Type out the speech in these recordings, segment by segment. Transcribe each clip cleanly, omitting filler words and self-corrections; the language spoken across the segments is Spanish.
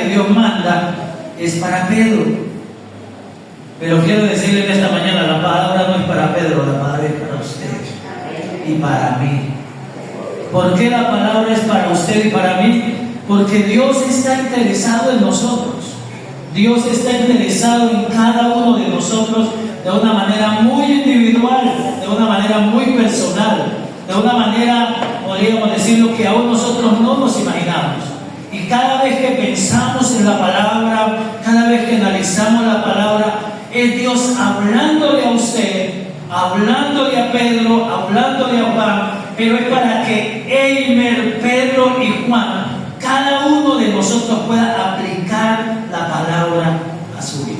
que Dios manda es para Pedro. Pero quiero decirle en esta mañana, la palabra no es para Pedro, la palabra es para usted y para mí. ¿Por qué la palabra es para usted y para mí? Porque Dios está interesado en nosotros. Dios está interesado en cada uno de nosotros de una manera muy individual, de una manera muy personal, de una manera, podríamos decirlo, que aún nosotros no nos imaginamos. Y cada vez que pensamos en la palabra, cada vez que analizamos la palabra, es Dios hablándole a usted, hablándole a Pedro, hablándole a Juan, pero es para que Eimer, Pedro y Juan, cada uno de nosotros pueda aplicar la palabra a su vida.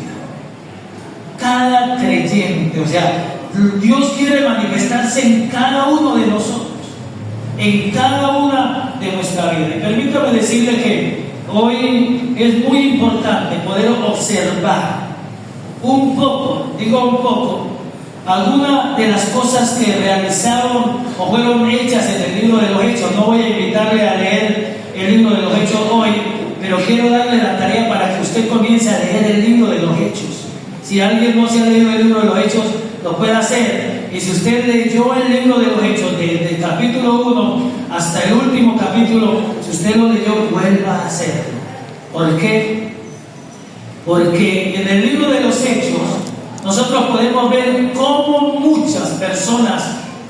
Cada creyente, o sea, Dios quiere manifestarse en cada uno de nosotros, en cada una de nuestra vida. Y permítame decirle que hoy es muy importante poder observar un poco, digo un poco, algunas de las cosas que realizaron o fueron hechas en el libro de los Hechos. No voy a invitarle a leer el libro de los Hechos hoy, pero quiero darle la tarea para que usted comience a leer el libro de los Hechos. Si alguien no se ha leído el libro de los Hechos, lo puede hacer. Y si usted leyó el libro de los Hechos, del capítulo 1 hasta el último capítulo, si usted lo leyó, vuelva a hacerlo. ¿Por qué? Porque en el libro de los Hechos nosotros podemos ver cómo muchas personas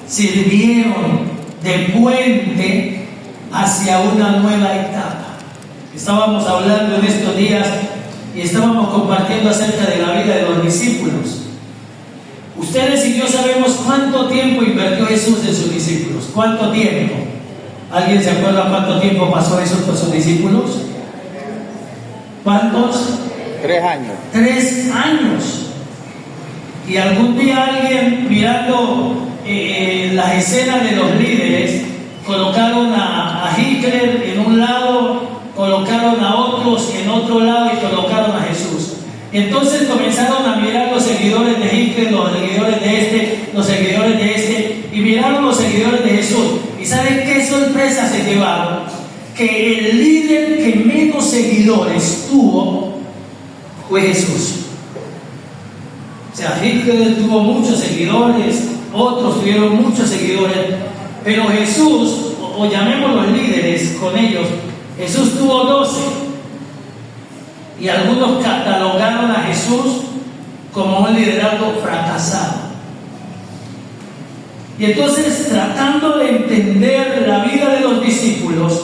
sirvieron de puente hacia una nueva etapa. Estábamos hablando en estos días y estábamos compartiendo acerca de la vida de los discípulos. Ustedes y yo sabemos cuánto tiempo invirtió Jesús en sus discípulos. ¿Cuánto tiempo? ¿Alguien se acuerda cuánto tiempo pasó Jesús con sus discípulos? ¿Cuántos? 3 años. 3 años. Y algún día alguien mirando las escenas de los líderes, colocaron a Hitler en un lado, colocaron a otros en otro lado y colocaron a Jesús. Entonces comenzaron a mirar los seguidores de Hitler, los seguidores de este, los seguidores de este, y miraron los seguidores de Jesús. ¿Y saben qué sorpresa se llevaron? Que el líder que menos seguidores tuvo fue Jesús. O sea, Hitler tuvo muchos seguidores, otros tuvieron muchos seguidores, pero Jesús, o llamémoslos líderes con ellos, Jesús tuvo 12. Y algunos catalogaron a Jesús como un liderazgo fracasado. Y entonces, tratando de entender la vida de los discípulos,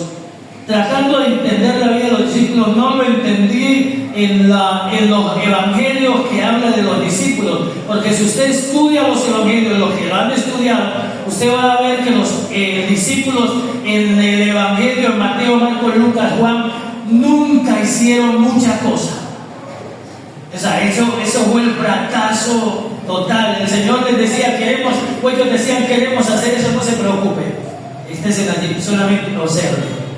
no lo entendí en los evangelios que habla de los discípulos, porque si usted estudia los evangelios, los que lo han estudiado, usted va a ver que los discípulos en el evangelio, en Mateo, Marcos, Lucas, Juan, nunca hicieron mucha cosa. O sea, eso fue el fracaso total. El Señor les decía, ellos decían, queremos hacer eso, no se preocupe, esténse allí, solamente observen.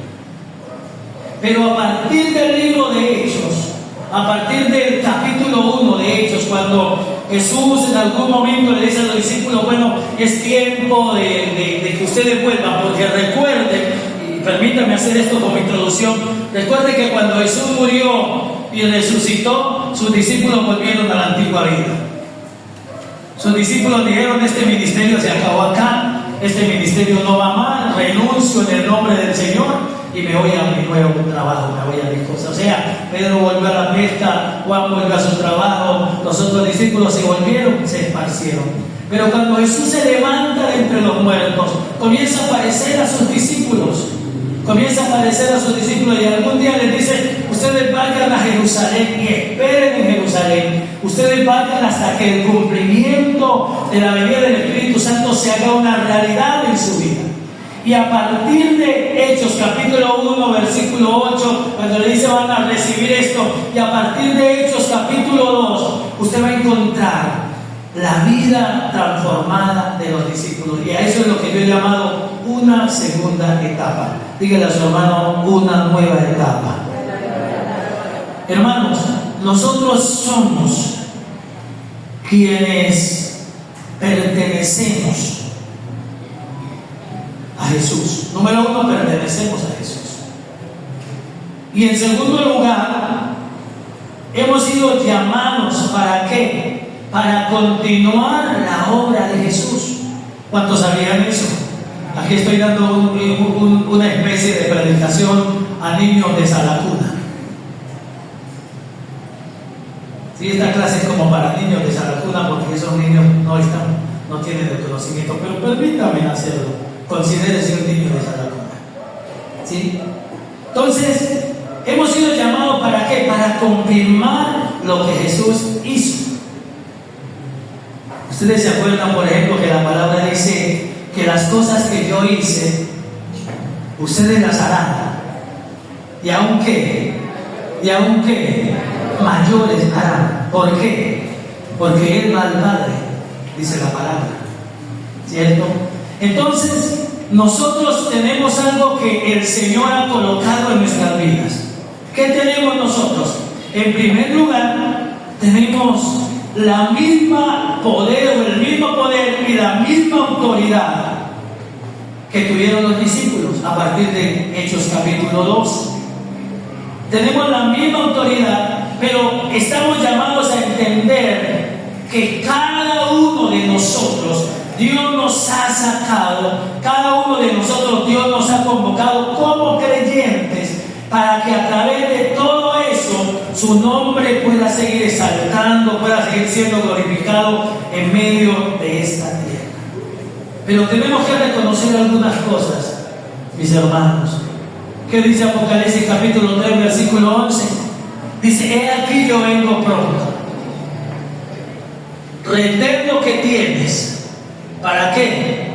Pero a partir del libro de Hechos, a partir del capítulo 1 de Hechos, cuando Jesús en algún momento le dice a los discípulos, bueno, es tiempo de que ustedes vuelvan, porque recuerden, y permítanme hacer esto como introducción, recuerden que cuando Jesús murió y resucitó, sus discípulos volvieron a la antigua vida. Sus discípulos dijeron, este ministerio se acabó acá, este ministerio no va mal, renuncio en el nombre del Señor y me voy a mi nuevo trabajo, me voy a mis cosas. O sea, Pedro volvió a la pesca, Juan volvió a su trabajo, los otros discípulos se volvieron, se esparcieron. Pero cuando Jesús se levanta de entre los muertos, comienza a aparecer a sus discípulos, y algún día les dice, ustedes vayan a Jerusalén y esperen en Jerusalén, ustedes vayan hasta que el cumplimiento de la venida del Espíritu Santo se haga una realidad en su vida. Y a partir de Hechos capítulo 1 versículo 8, cuando le dice van a recibir esto, y a partir de Hechos capítulo 2, usted va a encontrar la vida transformada de los discípulos. Y a eso es lo que yo he llamado una segunda etapa. Dígale a su hermano, una nueva etapa. Hermanos, nosotros somos quienes pertenecemos a Jesús. Número 1, pertenecemos a Jesús. Y en segundo lugar, sido llamados, ¿para qué? Para continuar la obra de Jesús. ¿Cuántos sabían eso? Aquí estoy dando una especie de predicación a niños de Salacuna. Sí, esta clase es como para niños de Salacuna, porque esos niños no tienen el conocimiento, pero permítame hacerlo. Considérese un niño de Salacuna. ¿Sí? Entonces, hemos sido llamados ¿para qué? Para confirmar lo que Jesús hizo. Ustedes se acuerdan, por ejemplo, que la palabra dice que las cosas que yo hice, ustedes las harán. Y aunque mayores harán. ¿Por qué? Porque Él va al Padre, dice la palabra. ¿Cierto? Entonces, nosotros tenemos algo que el Señor ha colocado en nuestras vidas. ¿Qué tenemos nosotros? En primer lugar, tenemos la misma poder o el mismo poder y la misma autoridad que tuvieron los discípulos a partir de Hechos capítulo 2. Tenemos la misma autoridad, pero estamos llamados a entender que cada uno de nosotros Dios nos ha sacado, cada uno de nosotros Dios nos ha convocado como creyentes para que a través de todo eso su nombre pueda seguir exaltando, pueda seguir siendo glorificado en medio de esta tierra. Pero tenemos que reconocer algunas cosas, mis hermanos. ¿Qué dice Apocalipsis capítulo 3, versículo 11? Dice: he aquí yo vengo pronto. Retén lo que tienes. ¿Para qué?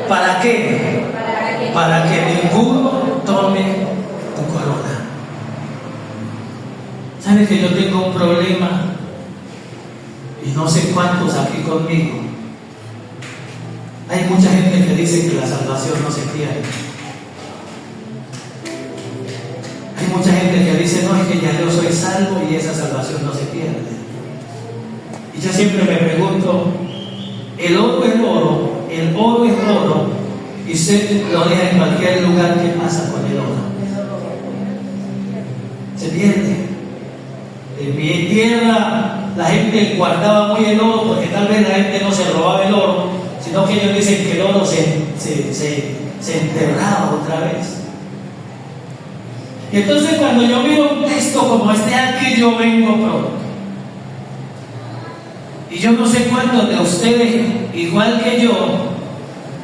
¿Para qué? Para que ninguno tome tu corona. ¿Sabes que yo tengo un problema? Y no sé cuántos aquí conmigo. Hay mucha gente que dice que la salvación no se pierde. Hay mucha gente que dice: no, es que ya yo soy salvo y esa salvación no se pierde. Y yo siempre me pregunto: el oro es oro, el oro es oro, y usted lo deja en cualquier lugar. ¿Qué pasa con el oro? Se pierde. En mi tierra la gente guardaba muy el oro, porque tal vez la gente no se robaba el oro, sino que ellos dicen que el oro se enterraba otra vez. Y entonces, cuando yo miro un texto como este: aquí yo vengo pronto, y yo no sé cuántos de ustedes, igual que yo,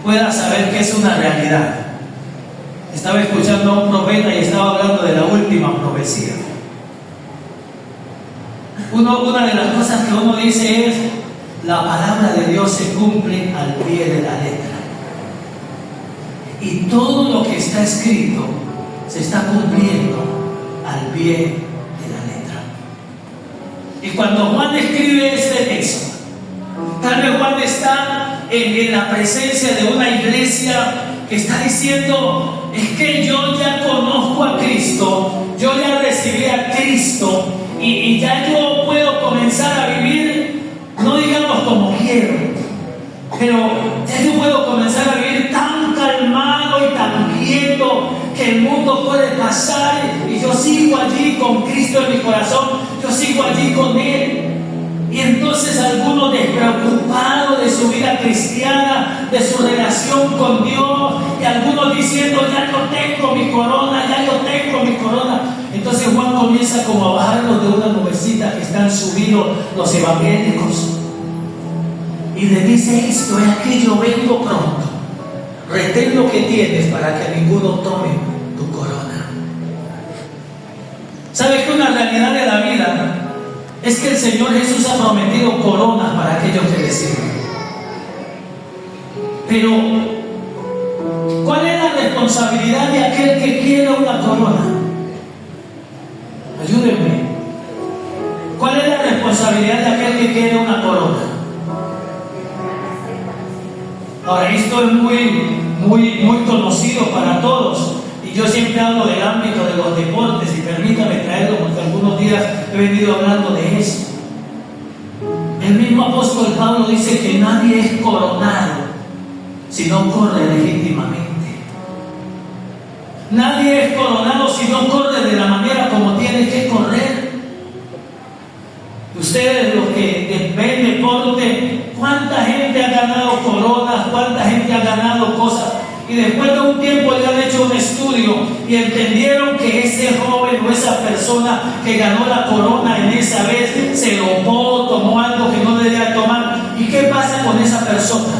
puedan saber que es una realidad. Estaba escuchando a un profeta y estaba hablando de la última profecía. Una de las cosas que uno dice es: la palabra de Dios se cumple al pie de la letra. Y todo lo que está escrito se está cumpliendo al pie de la letra. Y cuando Juan escribe este texto, tal vez Juan está en la presencia de una iglesia que está diciendo: es que yo ya conozco a Cristo, yo ya recibí a Cristo, y ya yo puedo comenzar a vivir, no digamos como quiero, pero ya yo puedo comenzar a vivir tan calmado y tan quieto que el mundo puede pasar y yo sigo allí con Cristo en mi corazón, yo sigo allí con Él. Y entonces algunos despreocupados de su vida cristiana, de su relación con Dios, y algunos diciendo: ya yo tengo mi corona, ya yo tengo mi corona. Entonces Juan comienza como a bajarlos de una nubecita que están subidos los evangélicos, y le dice esto: es aquí yo vengo pronto. Retén lo que tienes para que ninguno tome tu corona. ¿Sabes que una realidad de la vida es que el Señor Jesús ha prometido coronas para aquellos que le sirven? Pero ¿cuál es la responsabilidad de aquel que quiere una corona? Ayúdenme. ¿Cuál es la responsabilidad de aquel que quiere una corona? Ahora, esto es muy conocido para todos, y yo siempre hablo del ámbito de los deportes, y permítame traerlo porque algunos días he venido hablando de eso. El mismo apóstol Pablo dice que nadie es coronado si no corre legítimamente. Nadie es coronado si no corre de la manera como tiene que correr. ganado coronas, cuánta gente ha ganado cosas. Y después de un tiempo le han hecho un estudio y entendieron que ese joven o esa persona que ganó la corona en esa vez se dopó, tomó algo que no debía tomar. ¿Y qué pasa con esa persona?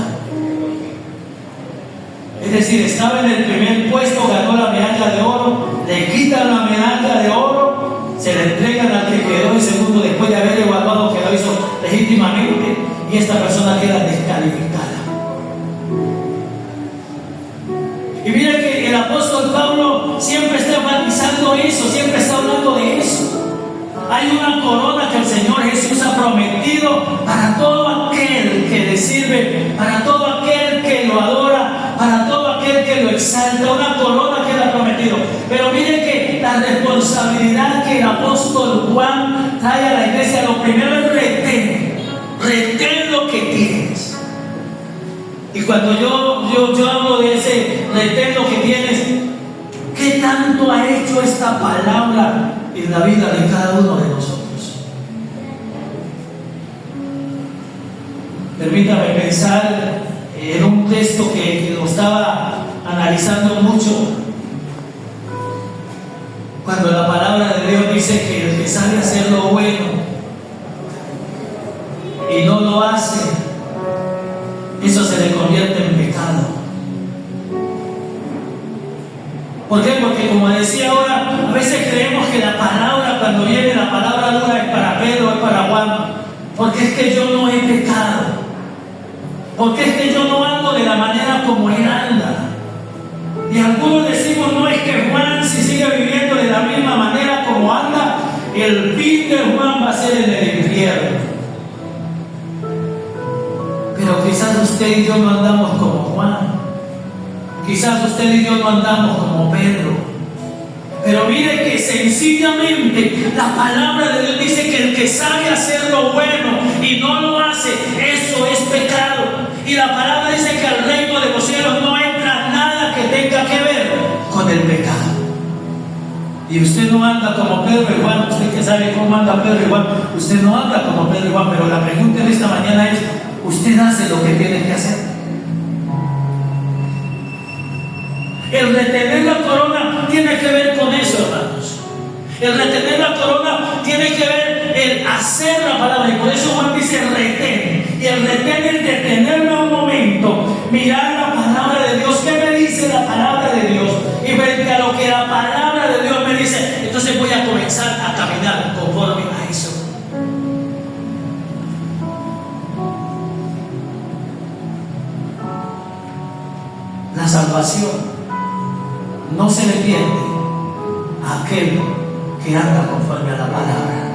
Es decir, estaba en el primer puesto, ganó la medalla de oro, le quitan la medalla de oro, se la entregan al que quedó en segundo después de haber evaluado que lo hizo legítimamente, y esta persona queda descalificada. Y mira que el apóstol Pablo siempre está enfatizando eso, siempre está hablando de eso. Hay una corona que el Señor Jesús ha prometido para todo aquel que le sirve, para todo aquel que lo adora, para todo aquel que lo exalta, una corona que Él ha prometido. Pero miren que la responsabilidad que el apóstol Juan trae a la iglesia, lo primero es retén lo que tienes. Y cuando yo hablo de ese retén lo que tienes, ¿qué tanto ha hecho esta palabra en la vida de cada uno de nosotros? Permítame pensar en un texto que lo estaba analizando mucho, cuando la palabra de Dios dice que el que sabe hacer lo bueno y no lo hace, eso se le convierte en pecado. ¿Por qué? Porque como decía ahora, a veces creemos que la palabra, cuando viene la palabra dura, es para Pedro, es para Juan, porque es que yo no he pecado, porque es que yo no ando de la manera como él anda. Y algunos decimos, no, es que Juan, si sigue viviendo de la misma manera como anda, el fin de Juan va a ser en el infierno. Pero quizás usted y yo no andamos como Juan, quizás usted y yo no andamos como Pedro. Pero mire que sencillamente la palabra de Dios dice que el que sabe hacer lo bueno y no lo hace, eso es pecado. Y la palabra dice que al reino de los cielos no entra nada que tenga que ver con el pecado. Y usted no anda como Pedro y Juan, usted que sabe cómo anda Pedro y Juan, usted no anda como Pedro y Juan, pero la pregunta de esta mañana es, ¿usted hace lo que tiene que hacer? El retener la corona tiene que ver con eso, hermanos. El retener la corona tiene que ver el hacer la palabra. Y por eso Juan dice retén. Y el retén es detenerme un momento, mirar la palabra de Dios. ¿Qué me dice la palabra de Dios? Y frente a lo que la palabra de Dios me dice, entonces voy a comenzar a caminar conforme a eso. La salvación no se le pierde a aquel que anda conforme a la palabra.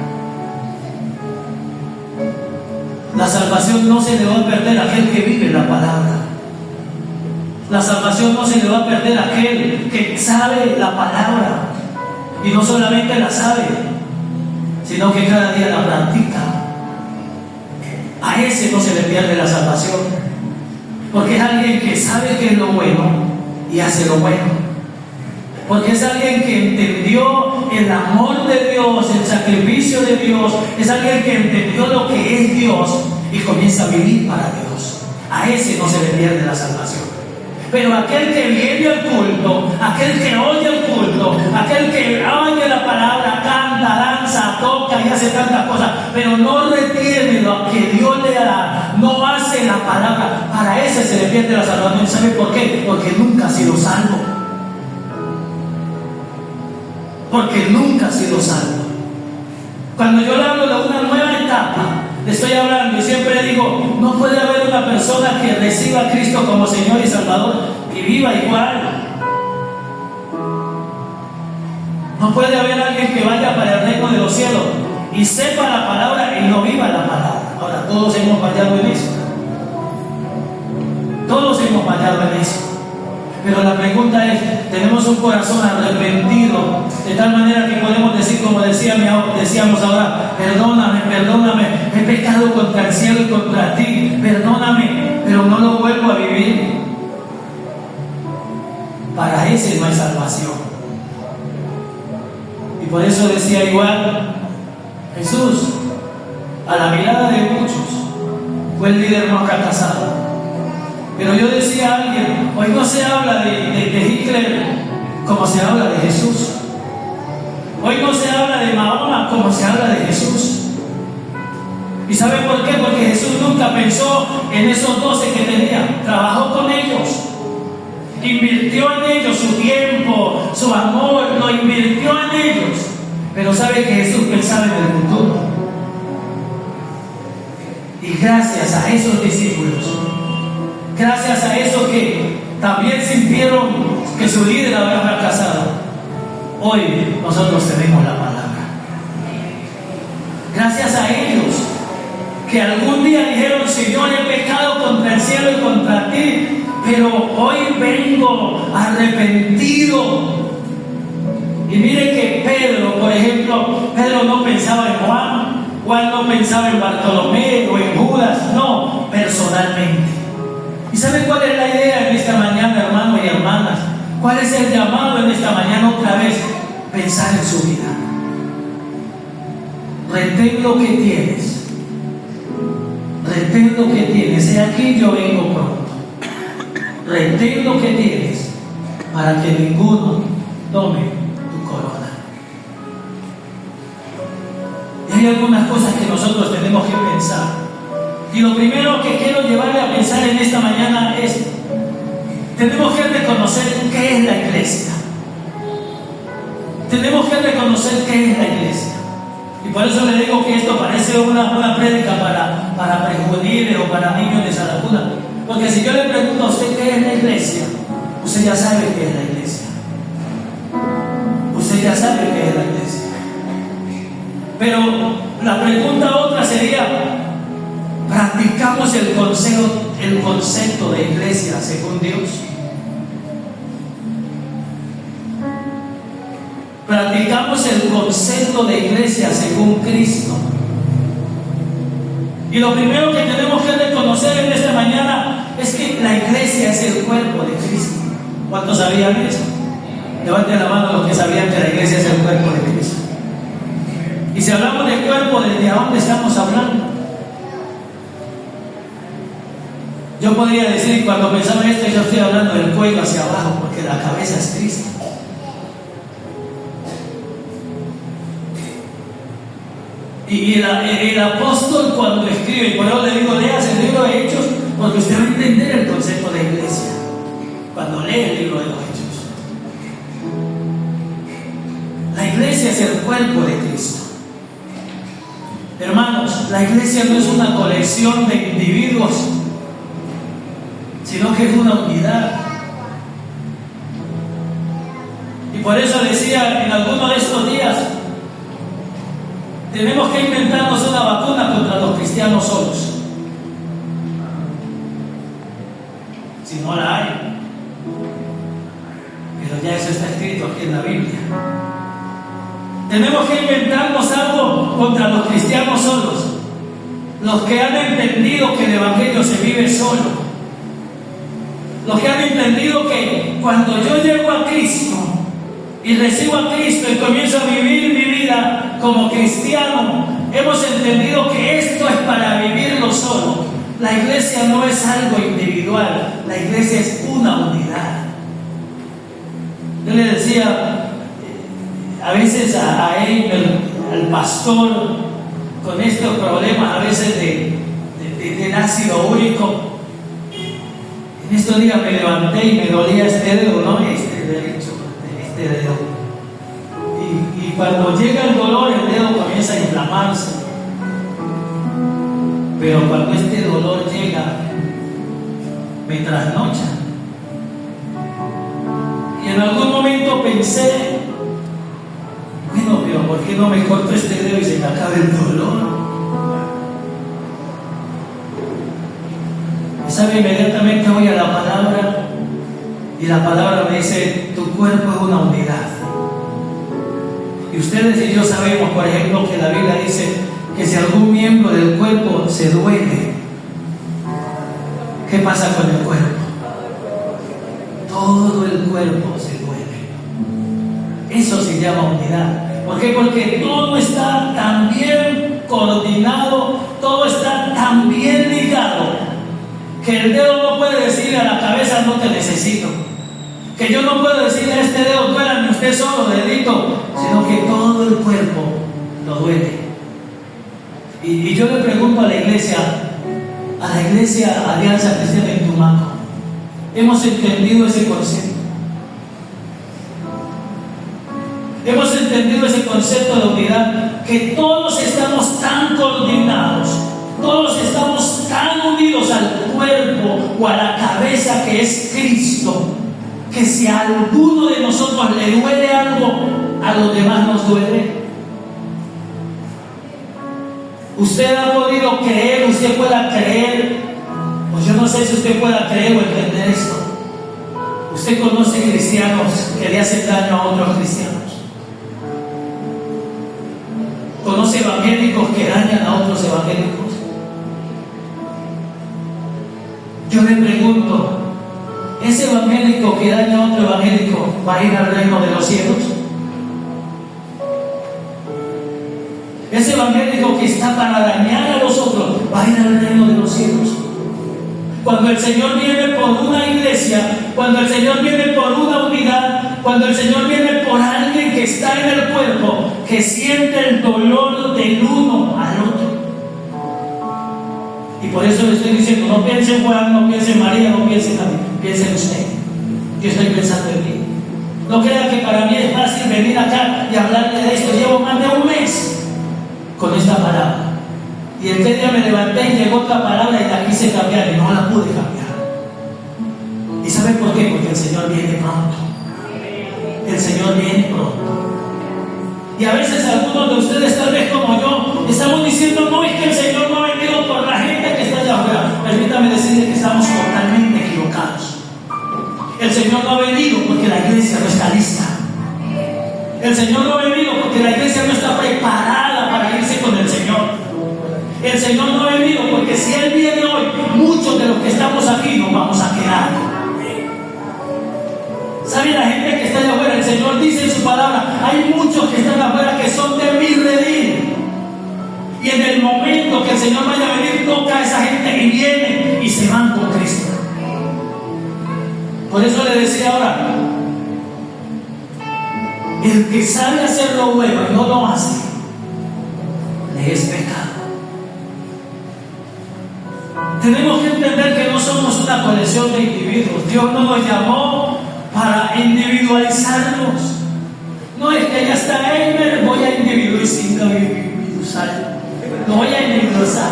La salvación no se le va a perder a aquel que vive la palabra. La salvación no se le va a perder a aquel que sabe la palabra. Y no solamente la sabe, sino que cada día la practica. A ese no se le pierde la salvación, porque es alguien que sabe que es lo bueno y hace lo bueno. Porque es alguien que entendió el amor de Dios, el sacrificio de Dios. Es alguien que entendió lo que es Dios y comienza a vivir para Dios. A ese no se le pierde la salvación. Pero aquel que viene al culto, aquel que oye el culto, aquel que oye la palabra, canta, danza, toca y hace tantas cosas, pero no retiene lo que Dios le da, no hace la palabra, para ese se le pierde la salvación. ¿Sabe por qué? Porque nunca ha sido salvo. Porque nunca ha sido salvo. Cuando yo le hablo de una nueva etapa, le estoy hablando y siempre digo, no puede haber una persona que reciba a Cristo como Señor y Salvador y viva igual. No puede haber alguien que vaya para el reino de los cielos y sepa la palabra y no viva la palabra. Ahora, todos hemos fallado en eso. Todos hemos fallado en eso. Pero la pregunta es, ¿tenemos un corazón arrepentido de tal manera que podemos decir, como decíamos ahora, perdóname, he pecado contra el cielo y contra ti, perdóname, pero no lo vuelvo a vivir? Para ese no hay salvación. Y por eso decía igual Jesús, a la mirada de muchos, fue el líder no fracasado. Pero yo decía a alguien, hoy no se habla de Hitler como se habla de Jesús. Hoy no se habla de Mahoma como se habla de Jesús. ¿Y saben por qué? Porque Jesús nunca pensó en esos 12 que tenía. Trabajó con ellos. Invirtió en ellos su tiempo, su amor, lo invirtió en ellos. Pero sabe que Jesús pensaba en el futuro. Y gracias a esos discípulos, gracias a esos que también sintieron que su líder había fracasado, hoy nosotros tenemos la palabra. Gracias a ellos que algún día dijeron, Señor, he pecado contra el cielo y contra ti, pero hoy vengo arrepentido. Y mire que Pedro, por ejemplo, Pedro no pensaba en Juan, Juan no pensaba en Bartolomé o en Judas, no, personalmente. ¿Y saben cuál es la idea en esta mañana, hermanos y hermanas? ¿Cuál es el llamado en esta mañana otra vez? Pensar en su vida. Retén lo que tienes. Retén lo que tienes. He aquí yo vengo pronto. Retén lo que tienes para que ninguno tome tu corona. Y hay algunas cosas que nosotros tenemos que pensar. Y lo primero que quiero llevarle a pensar en esta mañana es: tenemos que reconocer qué es la iglesia. Tenemos que reconocer qué es la iglesia. Y por eso le digo que esto parece una prédica para prejuveniles o para niños de Saracuna. Porque si yo le pregunto a usted qué es la iglesia, usted ya sabe qué es la iglesia. Usted ya sabe qué es la iglesia. Pero la pregunta otra sería: ¿practicamos el concepto de iglesia según Dios? ¿Practicamos el concepto de iglesia según Cristo? Y lo primero que tenemos que reconocer en esta mañana es que la iglesia es el cuerpo de Cristo. ¿Cuántos sabían eso? Levanten la mano los que sabían que la iglesia es el cuerpo de Cristo. Y si hablamos de cuerpo, ¿desde a dónde estamos hablando? Yo podría decir, cuando pensaba en esto, yo estoy hablando del cuello hacia abajo, porque la cabeza es Cristo. Y el apóstol, cuando escribe, y por eso le digo, leas el libro de Hechos, porque usted va a entender el concepto de iglesia cuando lee el libro de los Hechos. La iglesia es el cuerpo de Cristo. Hermanos, la iglesia no es una colección de individuos, sino que es una unidad. Y por eso decía en alguno de estos días, tenemos que inventarnos una vacuna contra los cristianos solos. Si no la hay, pero ya eso está escrito aquí en la Biblia. Tenemos que inventarnos algo contra los cristianos solos, los que han entendido que el evangelio se vive solo, los que han entendido que cuando yo llego a Cristo y recibo a Cristo y comienzo a vivir mi vida como cristiano, hemos entendido que esto es para vivirlo solo. La iglesia no es algo individual, la iglesia es una unidad. Yo le decía a veces a él, al pastor, con estos problemas a veces del ácido úrico. En estos días me levanté y me dolía este dedo, ¿no? Este derecho, este dedo. Y cuando llega el dolor, el dedo comienza a inflamarse. Pero cuando este dolor llega, me trasnocha. Y en algún momento pensé, bueno, pero ¿por qué no me corto este dedo y se me acaba el dolor? Y sabe, inmediatamente voy a la palabra y la palabra me dice: tu cuerpo es una unidad. Y ustedes y yo sabemos, por ejemplo, que la Biblia dice que si algún miembro del cuerpo se duele, ¿qué pasa con el cuerpo? Todo el cuerpo se duele. Eso se llama unidad. ¿Por qué? Porque todo está tan bien coordinado, todo está tan bien ligado, que el dedo no puede decir cabeza no te necesito. Que yo no puedo decirle a este dedo, duélame usted solo, dedito, sino que todo el cuerpo lo duele. Y yo le pregunto a la iglesia Alianza Cristiana en Tumaco, ¿hemos entendido ese concepto? Hemos entendido ese concepto de unidad, que todos estamos tan coordinados, todos estamos tan unidos al cuerpo o a la cabeza que es Cristo, que si a alguno de nosotros le duele algo, a los demás nos duele. Usted ha podido creer, usted pueda creer, pues yo no sé si usted pueda creer o entender esto. Usted conoce cristianos que le hacen daño a otros cristianos. Conoce evangélicos que dañan a otros evangélicos. Yo le pregunto, ¿ese evangélico que daña a otro evangélico va a ir al reino de los cielos? Ese evangélico que está para dañar a los otros va a ir al reino de los cielos. Cuando el Señor viene por una iglesia, cuando el Señor viene por una unidad, cuando el Señor viene por alguien que está en el cuerpo, que siente el dolor del uno al otro. Y por eso le estoy diciendo, no piense en Juan, no piense en María, no piense en mí, piense en usted. Yo estoy pensando en mí. No crea que para mí es fácil venir acá y hablarle de esto. Llevo más de un mes con esta palabra. Y el día me levanté y llegó otra palabra y la quise cambiar y no la pude cambiar. ¿Y saben por qué? Porque el Señor viene pronto. El Señor viene pronto. Y a veces algunos de ustedes, tal vez como yo, estamos diciendo, no, es que el Señor no ha venido por la gente que está allá afuera. Permítame decirle que estamos totalmente equivocados. El Señor no ha venido porque la iglesia no está lista. El Señor no ha venido porque la iglesia no está preparada para irse con el Señor. El Señor no ha venido porque si Él viene hoy, muchos de los que estamos aquí nos vamos a quedar. ¿Sabe la gente que está allá afuera? El Señor dice en su palabra, hay muchos que están afuera que son de mi redil. Y en el momento que el Señor vaya a venir, toca a esa gente y viene y se van con Cristo. Por eso le decía ahora, el que sabe hacer lo bueno y no lo hace, le es pecado. Tenemos que entender que no somos una colección de individuos. Dios no nos llamó para individualizarnos. No es que ya está Eimer, voy a individualizar. Lo voy a individualizar.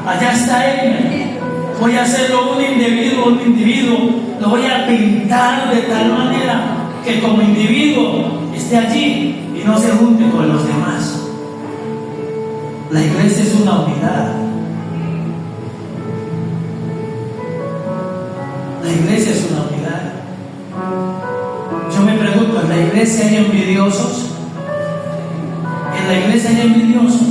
Allá está Eimer. Voy a hacerlo un individuo. Lo voy a pintar de tal manera que como individuo esté allí y no se junte con los demás. La iglesia es una unidad. La iglesia es una unidad. Yo me pregunto, ¿en la iglesia hay envidiosos? ¿En la iglesia hay envidiosos?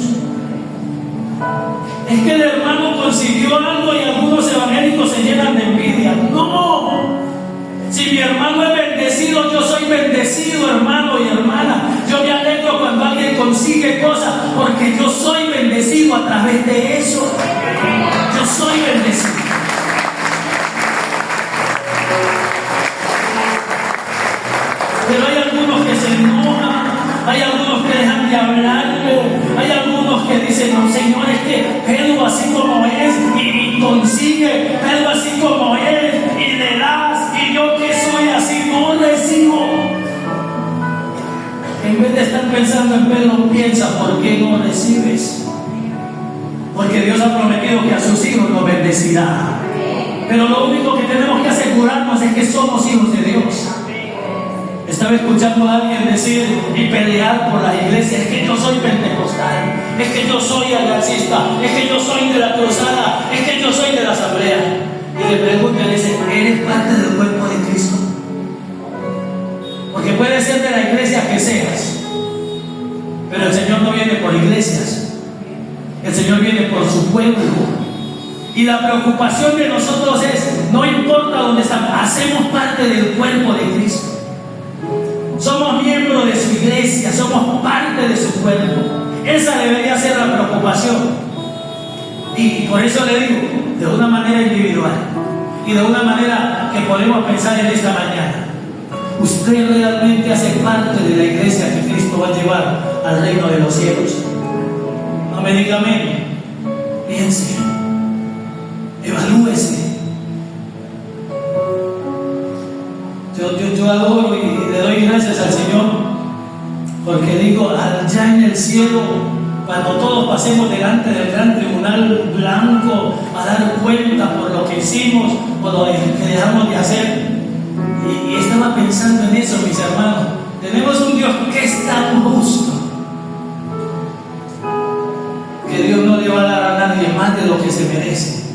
Es que el hermano consiguió algo y algunos evangélicos se llenan de envidia. ¡No! Si mi hermano es bendecido, yo soy bendecido, hermano y hermana. Yo me alegro cuando alguien consigue cosas porque yo soy bendecido a través de eso. Yo soy bendecido. Pero hay algunos que se enojan, hay algunos que dejan de hablarle, hay algunos que dicen, no, Señor, es que Pedro así como es, y consigue Pedro así como es, y le das, y yo que soy así, no recibo. En vez de estar pensando en Pedro, piensa, ¿por qué no recibes? Porque Dios ha prometido que a sus hijos los bendecirá. Pero lo único que tenemos que asegurarnos es que somos hijos de Dios. Estaba escuchando a alguien decir y pelear por la iglesia, es que yo soy pentecostal, es que yo soy aliancista, es que yo soy de la cruzada, es que yo soy de la asamblea. Y le pregunto, le dice, ¿eres parte del cuerpo de Cristo? Porque puede ser de la iglesia que seas, pero el Señor no viene por iglesias, el Señor viene por su pueblo. Y la preocupación de nosotros es, no importa dónde estamos, hacemos parte del cuerpo de Cristo. Somos miembros de su iglesia, somos parte de su cuerpo. Esa debería ser la preocupación. Y por eso le digo, de una manera individual, y de una manera que podemos pensar en esta mañana. Usted realmente hace parte de la iglesia que Cristo va a llevar al reino de los cielos. No me diga amén. Piense, evalúese. Yo adoro y le doy gracias al Señor, porque digo, allá en el cielo, cuando todos pasemos delante del gran tribunal blanco a dar cuenta por lo que hicimos o lo que dejamos de hacer, y estaba pensando en eso, mis hermanos. Tenemos un Dios que es tan justo que Dios no le va a dar a nadie más de lo que se merece.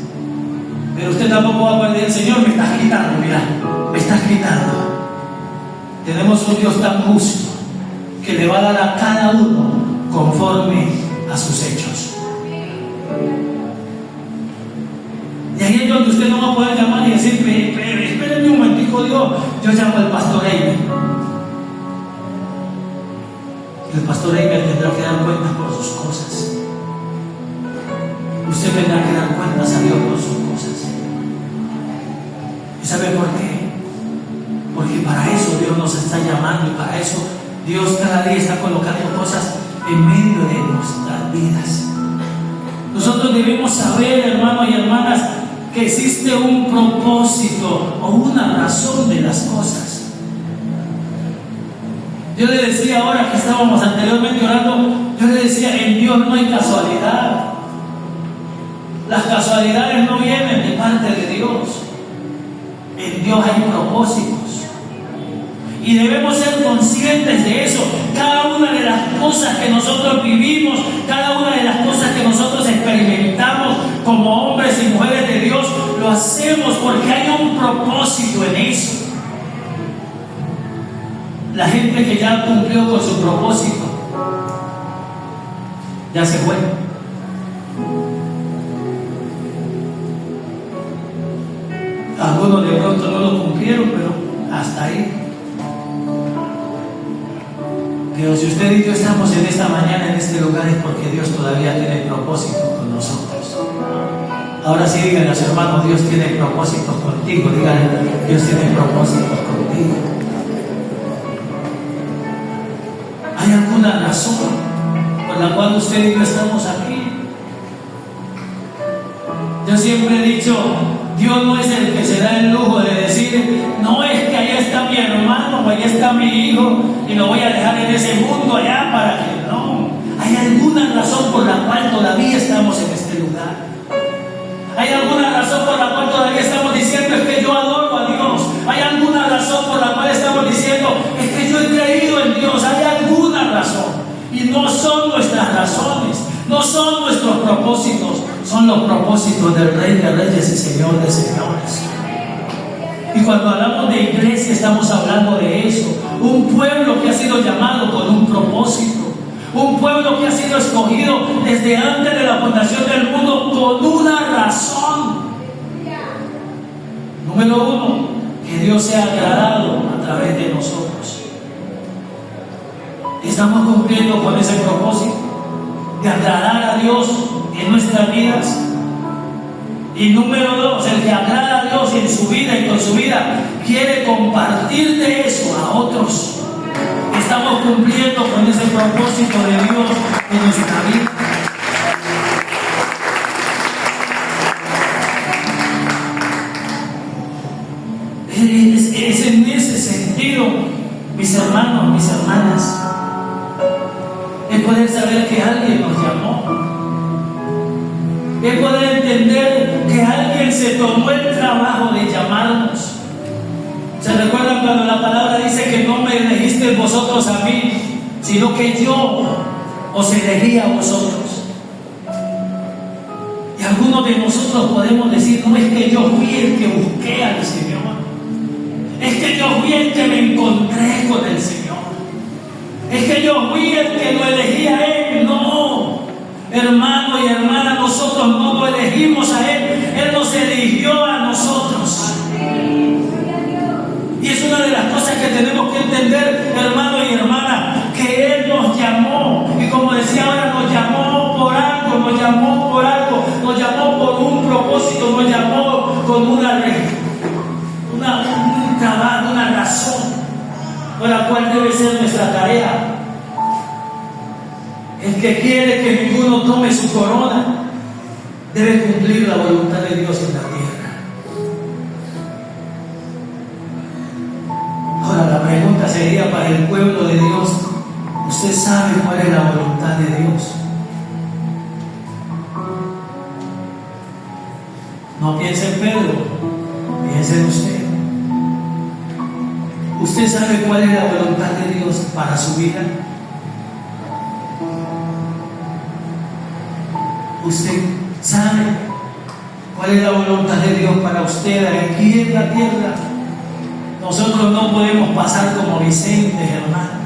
Pero usted tampoco va a poder decir: Señor, me estás quitando, mira, me estás quitando. Tenemos un Dios tan justo que le va a dar a cada uno conforme a sus hechos. Y ahí es donde usted no va a poder llamar y decir: espérenme un momentico, Dios, yo llamo al pastor Eimer. El pastor Eimer tendrá que dar cuentas por sus cosas. Usted tendrá que dar cuentas a Dios por sus cosas. ¿Y sabe por qué? Porque para eso Dios nos está llamando, y para eso Dios cada día está colocando cosas en medio de nuestras vidas. Nosotros debemos saber, hermanos y hermanas, que existe un propósito o una razón de las cosas. Yo le decía, ahora que estábamos anteriormente orando, yo le decía: en Dios no hay casualidad. Las casualidades no vienen de parte de Dios. En Dios hay propósitos. Y debemos ser conscientes de eso. Cada una de las cosas que nosotros vivimos, cada una de las cosas que nosotros experimentamos como hombres y mujeres de Dios, lo hacemos porque hay un propósito en eso. La gente que ya cumplió con su propósito, ya se fue. Algunos de pronto no lo cumplieron, pero hasta ahí. Pero si usted y yo estamos en esta mañana, en este lugar, es porque Dios todavía tiene propósito con nosotros. Ahora sí, díganle a su hermano: Dios tiene propósitos contigo. Díganle: Dios tiene propósitos contigo. ¿Hay alguna razón por la cual usted y yo estamos aquí? Yo siempre he dicho: Dios no es el que se da el lujo de decir: no, es que allá está mi hermano o allá está mi hijo y lo voy a dejar en ese mundo allá para que no. Hay alguna razón por la cual todavía estamos en este lugar. Hay alguna razón por la cual todavía estamos diciendo: es que yo adoro a Dios. Hay alguna razón por la cual estamos diciendo: es que yo he creído en Dios. Hay alguna razón. Y no son nuestras razones, no son nuestros propósitos, son los propósitos del Rey de Reyes y Señor de Señores. Y cuando hablamos de iglesia, estamos hablando de eso. Un pueblo que ha sido llamado con un propósito. Un pueblo que ha sido escogido desde antes de la fundación del mundo con una razón. Número uno, que Dios sea agradado a través de nosotros. Estamos cumpliendo con ese propósito de agradar a Dios en nuestras vidas. Y número dos, el que agrada a Dios en su vida y con su vida quiere compartir de eso a otros. Estamos cumpliendo con ese propósito de Dios en nuestra vida. Es en ese sentido, mis hermanos, mis hermanas, es poder saber que alguien nos llamó. Es poder entender que alguien se tomó el trabajo de llamarnos. ¿Se recuerdan cuando la palabra dice que no me elegisteis vosotros a mí, sino que yo os elegí a vosotros? Y algunos de nosotros podemos decir: no, es que yo fui el que busqué al Señor. Es que yo fui el que me encontré con el Señor. Es que yo fui el que lo elegí a Él. No, hermano y hermana, nosotros no lo elegimos a Él. Él nos eligió a nosotros. Y es una de las cosas que tenemos que entender, hermano y hermana, que Él nos llamó. Y como decía ahora, nos llamó por algo, nos llamó por algo, nos llamó por un propósito, nos llamó con una Ahora, ¿cuál debe ser nuestra tarea? El que quiere que ninguno tome su corona debe cumplir la voluntad de Dios en la tierra. Ahora, la pregunta sería para el pueblo de Dios: ¿usted sabe cuál es la voluntad de Dios? No piense en Pedro, piense en usted. ¿Usted sabe cuál es la voluntad de Dios para su vida? ¿Usted sabe cuál es la voluntad de Dios para usted aquí en la tierra? Nosotros no podemos pasar como Vicente, hermano.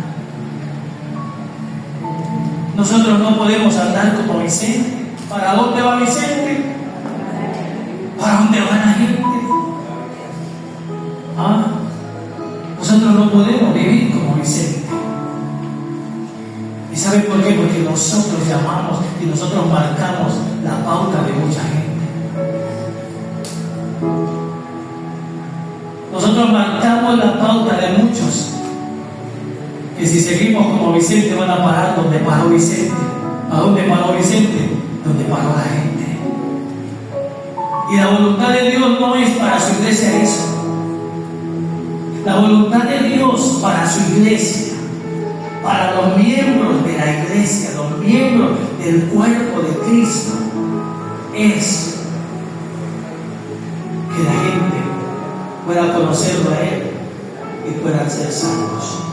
Nosotros no podemos andar como Vicente. ¿Para dónde va Vicente? ¿Para dónde va la gente? Nosotros no podemos vivir como Vicente. ¿Y saben por qué? Porque nosotros llamamos y nosotros marcamos la pauta de mucha gente. Nosotros marcamos la pauta de muchos que si seguimos como Vicente van a parar donde paró Vicente. ¿A dónde paró Vicente? Donde paró la gente. Y la voluntad de Dios no es para su iglesia eso. La voluntad de Dios para su iglesia, para los miembros de la iglesia, los miembros del cuerpo de Cristo, es que la gente pueda conocerlo a Él y puedan ser salvos.